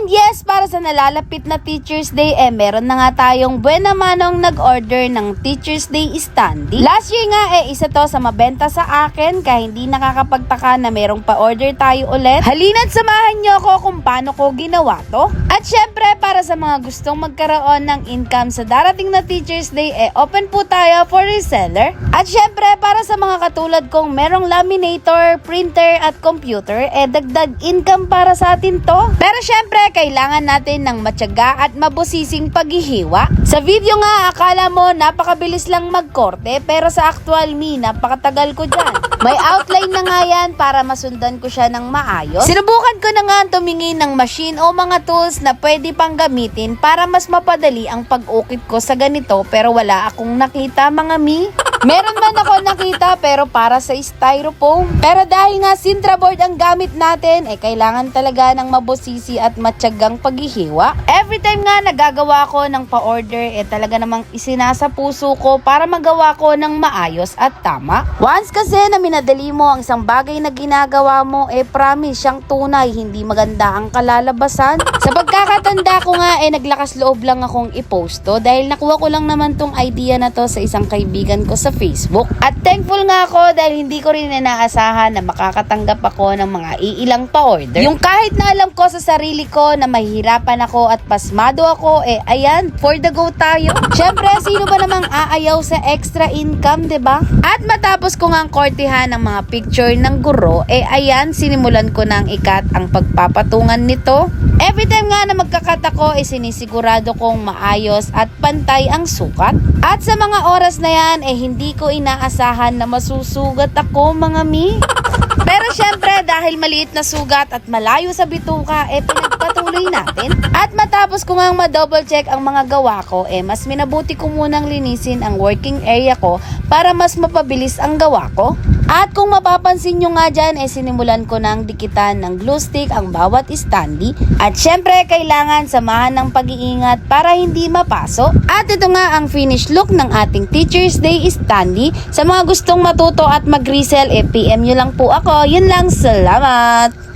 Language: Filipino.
And yes, para sa nalalapit na Teacher's Day, meron na nga tayong buena manong nag-order ng Teacher's Day standee. Last year nga, isa to sa mabenta sa akin, kaya hindi nakakapagtaka na merong pa-order tayo ulit. Halina't samahan nyo ako kung paano ko ginawa to. At syempre, para sa mga gustong magkaroon ng income sa darating na Teacher's Day, open po tayo for reseller. At syempre, para sa mga katulad kong merong laminator, printer at computer, dagdag income para sa atin to. Pero syempre, kailangan natin ng matyaga at mabusising paghihiwa. Sa video nga, akala mo napakabilis lang magkorte, pero sa actual me, napakatagal ko dyan. May outline na nga yan para masundan ko siya ng maayos. Sinubukan ko na nga tumingin ng machine o mga tools na pwede pang gamitin para mas mapadali ang pag-ukit ko sa ganito, pero wala akong nakita mga mi. Meron man ako nakita pero para sa styrofoam. Pero dahil nga Sintra board ang gamit natin, kailangan talaga ng mabusisi at matyagang paghihiwa. Every time nga nagagawa ko ng pa-order, talaga namang isinasa puso ko para magawa ko ng maayos at tama. Once kasi na minadali mo ang isang bagay na ginagawa mo, promise siyang tunay, hindi maganda ang kalalabasan. Sa pagkakatanda ko nga, naglakas loob lang akong i-post to dahil nakuha ko lang naman tong idea na to sa isang kaibigan ko sa Facebook. At thankful nga ako dahil hindi ko rin inaasahan na makakatanggap ako ng mga iilang pa-order. Yung kahit na alam ko sa sarili ko na mahihirapan ako at pasmado ako, ayan, for the go tayo. Syempre, sino ba namang aayaw sa extra income, 'di ba? At matapos ko nga ang kortehan ng mga picture ng guro, ayan, sinimulan ko nang ikat ang pagpapatungan nito. Every time nga na magkakat ako, sinisigurado kong maayos at pantay ang sukat. At sa mga oras na yan, hindi ko inaasahan na masusugat ako mga mi. Pero syempre, dahil maliit na sugat at malayo sa bituka, pinagpatuloy natin. At matapos ko nga ma-double check ang mga gawa ko, mas minabuti ko munang linisin ang working area ko para mas mapabilis ang gawa ko. At kung mapapansin nyo nga dyan, sinimulan ko nang dikitan ng glue stick ang bawat standee. At syempre, kailangan samahan ng pag-iingat para hindi mapaso. At ito nga ang finished look ng ating Teacher's Day standee. Sa mga gustong matuto at mag-resell, PM nyo lang po ako. Yun lang, salamat!